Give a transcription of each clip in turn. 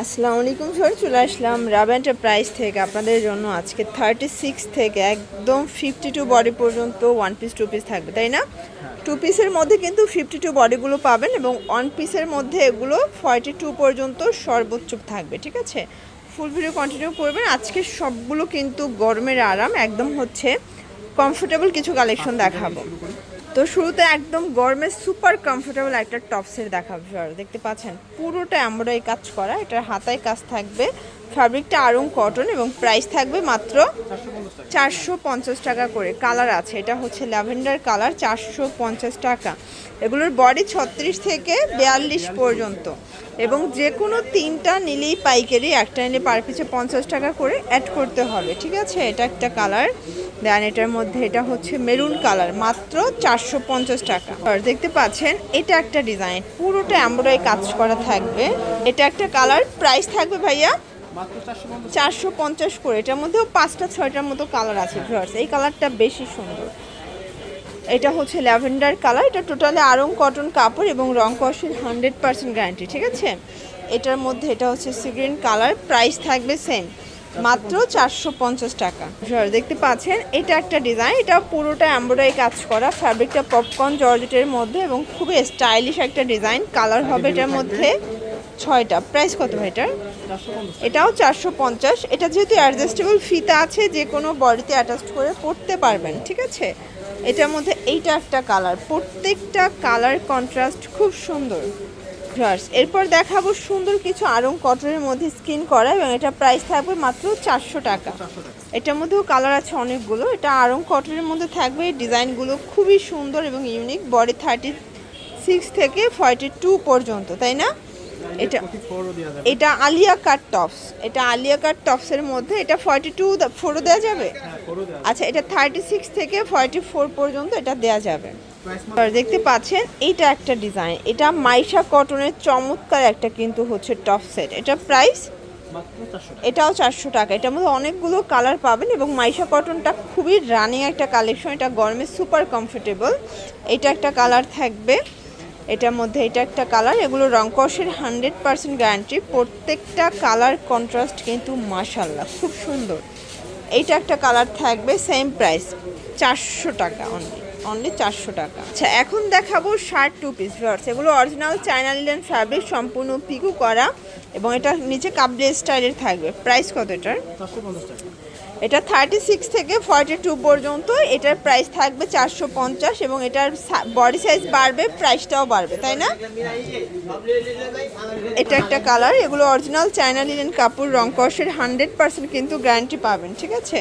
আসসালামু আলাইকুম স্যার, চলে আসলাম রাব এন্টারপ্রাইজ থেকে আপনাদের জন্য। আজকে 36 থেকে একদম 52 বডি পর্যন্ত ওয়ান পিস টু পিস থাকবে, তাই না? টু পিসের মধ্যে কিন্তু 52 বডিগুলো পাবেন এবং ওয়ান পিসের মধ্যে এগুলো 42 পর্যন্ত সর্বোচ্চ থাকবে, ঠিক আছে? ফুল ভিডিও কন্টিনিউ করবেন। আজকে সবগুলো কিন্তু গরমের আরাম, একদম হচ্ছে কমফোর্টেবল কিছু কালেকশন দেখাবো। তো শুরুতে একদম গরমে সুপার কমফোর্টেবল একটা টপসের দেখাবো। দেখতে পাচ্ছেন পুরোটা এমব্রয়ডারি কাজ করা, এটার হাতায় কাজ থাকবে, ফ্যাব্রিকটা আড়ং কটন এবং প্রাইস থাকবে মাত্র 450 টাকা করে। কালার আছে, এটা হচ্ছে ল্যাভেন্ডার কালার, 450 টাকা। এগুলোর বডি 36 থেকে 42 পর্যন্ত এবং যে কোনো তিনটা নিলেই পাইকারি, একটা নিলে পার পিছে 50 টাকা করে অ্যাড করতে হবে, ঠিক আছে? এটা একটা কালার। দেন এটার মধ্যে এটা হচ্ছে মেরুন কালার, মাত্র 450 টাকা। আর দেখতে পাচ্ছেন এটা একটা ডিজাইন, পুরোটা এমব্রয়ডারি কাজ করা থাকবে। এটা একটা কালার, প্রাইস থাকবে ভাইয়া 450 করে। এটার মধ্যেও 5-6টার মতো কালার আছে ভিউয়ার্স, এই কালারটা বেশি সুন্দর। এটা হচ্ছে ল্যাভেন্ডার কালার, এটা টোটালি আড়ং কটন কাপড় এবং রং কষের 100% গ্যারান্টি, ঠিক আছে? এটার মধ্যে এটা হচ্ছে সি গ্রিন কালার, প্রাইস থাকবে সেম, মাত্র 450 টাকা। দেখতে পাচ্ছেন এটা একটা ডিজাইন, এটা পুরোটা এমব্রয়ডারি কাজ করা, ফ্যাব্রিকটা পপকর্ন জর্জেটের মধ্যে এবং খুবই স্টাইলিশ একটা ডিজাইন। কালার হবে এটার মধ্যে 6টা। প্রাইস কত ভাই এটার? এটাও 450। এটা যেহেতু অ্যাডজাস্টেবল ফিতা আছে, যে কোনো বডিতে অ্যাটাচ করে পরতে পারবেন, ঠিক আছে? এটার মধ্যে এইটা একটা কালার, প্রত্যেকটা কালার কন্ট্রাস্ট খুব সুন্দর। এরপর দেখাবো সুন্দর কিছু আড়ং কটনের মধ্যে স্কিন করা এবং এটা প্রাইস থাকবে মাত্র 400 টাকা। এটার মধ্যেও কালার আছে অনেকগুলো, এটা আড়ং কটনের মধ্যে থাকবে। ডিজাইনগুলো খুবই সুন্দর এবং ইউনিক, বডি 36 থেকে 42 পর্যন্ত, তাই না? এটা এটা আলিয়া কাট টপস, এটা আলিয়া কাট টপসের মধ্যে এটা 42 ফোরও দেওয়া যাবে। আচ্ছা, এটা 36 থেকে 44 পর্যন্ত এটা দেওয়া যাবে। দেখতে পাচ্ছেন এইটা একটা ডিজাইন, এটা মাইশা কটনের চমৎকার একটা কিন্তু হচ্ছে টপ সেট। এটা প্রাইস এটাও 400 টাকা। এটার মধ্যে অনেকগুলো কালার পাবেন এবং মাইশা কটনটা খুবই রানিং একটা কালেকশন, এটা গরমে সুপার কমফোর্টেবল। এটা একটা কালার থাকবে, এটার মধ্যে এটা একটা কালার। এগুলো রং কষের 100% গ্যারান্টি, প্রত্যেকটা কালার কন্ট্রাস্ট কিন্তু মাশাআল্লাহ খুব সুন্দর। এইটা একটা কালার থাকবে, সেম প্রাইস 400 টাকা, অনলি 400 টাকা। আচ্ছা, এখন দেখাবো শার্ট টু পিস ভিউয়ার্স। এগুলো অরিজিনাল চায়না লিনেন ফ্যাব্রিক, সম্পূর্ণ পিকু করা এবং এটা নিচে কাবলি স্টাইলের থাকবে। প্রাইস কত এটার? 450 টাকা। এটা 36 থেকে 42 পর্যন্ত, এটার প্রাইস থাকবে 450 এবং এটার বডি সাইজ বাড়বে, প্রাইসটাও বাড়বে, তাই না? এটা একটা কালার, এগুলো অরিজিনাল চায়না লিনেন কাপড়, রং কষের 100% কিন্তু গ্যারান্টি পাবেন, ঠিক আছে?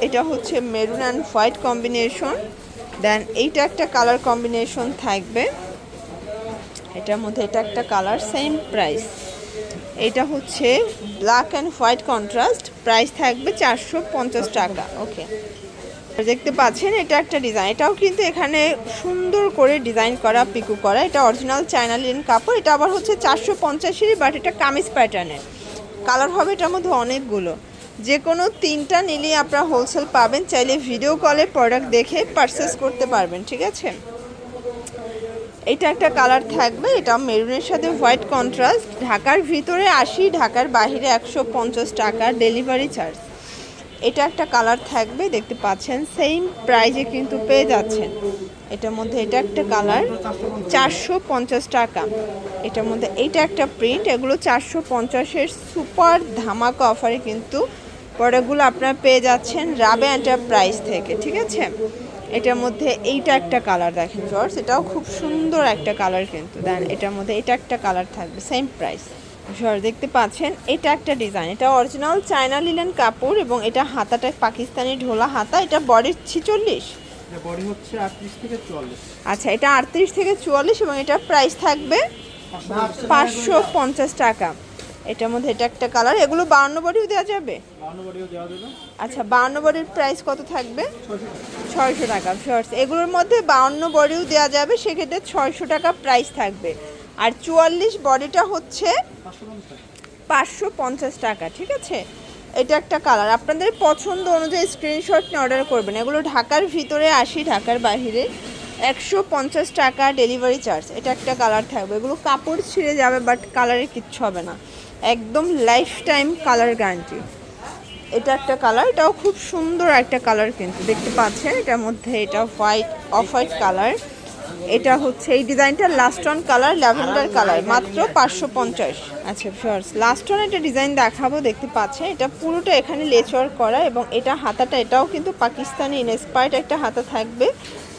এটা হচ্ছে মেরুন অ্যান্ড হোয়াইট কম্বিনেশন। দেন এইটা একটা কালার কম্বিনেশন থাকবে, এটার মধ্যে এটা একটা কালার, সেম প্রাইস। এটা হচ্ছে black and white contrast, price থাকবে 450 টাকা। ওকে, দেখতে পাচ্ছেন এটা একটা ডিজাইন, এটাও কিন্তু এখানে সুন্দর করে ডিজাইন করা, পিকু করা। এটা অরিজিনাল চায়না লিনেন কাপড়, এটা আবার হচ্ছে 450-এরই, বাট এটা কামিজ প্যাটার্নের। কালার হবে এটার মধ্যে অনেকগুলো, যে কোনো তিনটা নিলেই আপনারা হোলসেল পাবেন। চাইলে ভিডিও কলে প্রোডাক্ট দেখে পারচেস করতে পারবেন, ঠিক আছে? এটা একটা কালার থাকবে, এটা মেরুনের সাথে হোয়াইট কন্ট্রাস্ট। ঢাকার ভিতরে 80, ঢাকার বাইরে 150 টাকা ডেলিভারি চার্জ। এটা একটা কালার থাকবে, দেখতে পাচ্ছেন সেম প্রাইজে কিন্তু পেয়ে যাচ্ছেন। এটার মধ্যে এটা একটা কালার, 450 টাকা। এটার মধ্যে এইটা একটা প্রিন্ট, এগুলো 450-এর সুপার ধামাকা অফারে কিন্তু প্রোডাক্টগুলো আপনারা পেয়ে যাচ্ছেন রাবে এন্টারপ্রাইজ থেকে, ঠিক আছে? এটার মধ্যে এইটা একটা কালার দেখেন জর্জ, এটাও খুব সুন্দর একটা কালার কিন্তু। দেন এটার মধ্যে এটা একটা কালার থাকবে, সেম প্রাইস। দেখতে পাচ্ছেন এটা একটা ডিজাইন, এটা অরিজিনাল চায়না লিনেন কাপড় এবং এটা হাতাটা পাকিস্তানি ঢোলা হাতা। এটা বডি 46, বডি হচ্ছে 38 থেকে 44। আচ্ছা, এটা 38 থেকে 44 এবং এটা প্রাইস থাকবে 550 টাকা। এটার মধ্যে এটা একটা কালার, এগুলো 52 বডিও দেওয়া যাবে। 52 বডিও দেওয়া যাবে। আচ্ছা, 52 বডির প্রাইস কত থাকবে? 600 টাকা। এগুলোর মধ্যে 52 বডিও দেওয়া যাবে, সেক্ষেত্রে 600 টাকা প্রাইস থাকবে। আর 44 বডিটা হচ্ছে 550 টাকা, ঠিক আছে? এটা একটা কালার, আপনাদের পছন্দ অনুযায়ী স্ক্রিনশট নিয়ে অর্ডার করবেন। এগুলো ঢাকার ভিতরে 80, ঢাকার বাইরে 150 টাকা ডেলিভারি চার্জ। এটা একটা কালার থাকবে, এগুলো কাপড় ছিঁড়ে যাবে বাট কালারে কিচ্ছু হবে না, একদম লাইফ টাইম কালার গ্যারান্টি। এটা একটা কালার, এটাও খুব সুন্দর একটা কালার কিন্তু দেখতে পাচ্ছেন, এটার মধ্যে এটা হোয়াইট, অফ হোয়াইট কালার। এটা হচ্ছে এই ডিজাইনটা last on colour, lavender colour, মাত্র 550। আচ্ছা ফার্স্ট লাস্ট অন একটা ডিজাইন দেখাবো, দেখতে পাচ্ছেন এটা পুরোটা এখানে লেচওয়ার করা এবং এটা হাতাটা, এটাও কিন্তু পাকিস্তানি ইনস্পায়ার্ড একটা হাতা থাকবে।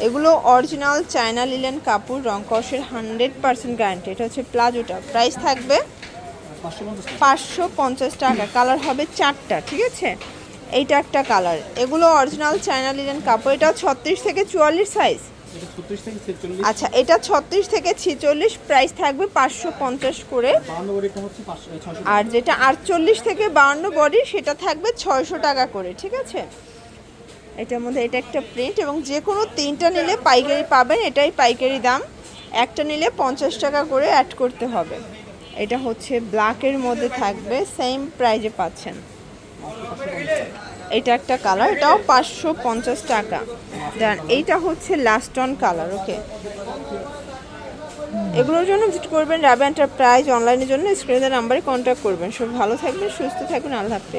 এগুলো অরিজিনাল চায়না লিলেন কাপড়, রং কষের 100% গ্যারান্টি। এটা হচ্ছে প্লাজোটা, প্রাইস থাকবে 550 টাকা। কালার হবে 4টা, ঠিক আছে। এইটা একটা কালার, এগুলো অরিজিনাল চায়না লিলেন কাপড়, এটা 36 থেকে 44 সাইজ। এটা 36 থেকে 46। আচ্ছা এটা 36 থেকে 46, প্রাইস থাকবে 550 করে। 52 বডিটা হচ্ছে 600। আর যেটা 48 থেকে 52 বডি সেটা থাকবে 600 টাকা করে, ঠিক আছে। এটার মধ্যে এটা একটা প্রিন্ট, এবং যে কোনো 3টা নিলে পাইকারি পাবেন, এটাই পাইকারি দাম। একটা নিলে 50 টাকা করে অ্যাড করতে হবে। এটা হচ্ছে ব্ল্যাকের মধ্যে থাকবে, সেম প্রাইজে পাচ্ছেন। এটা একটা কালার, এটাও 550 টাকা। দেন এইটা হচ্ছে লাস্ট অন কালার, ওকে। এগুলোর জন্য ভিজিট করবেন রাবেয়া এন্টারপ্রাইজ, অনলাইনের জন্য স্ক্রিনের নাম্বারে কন্ট্যাক্ট করবেন। সব ভালো থাকবেন, সুস্থ থাকবেন, আল্লাহ হাফেজ।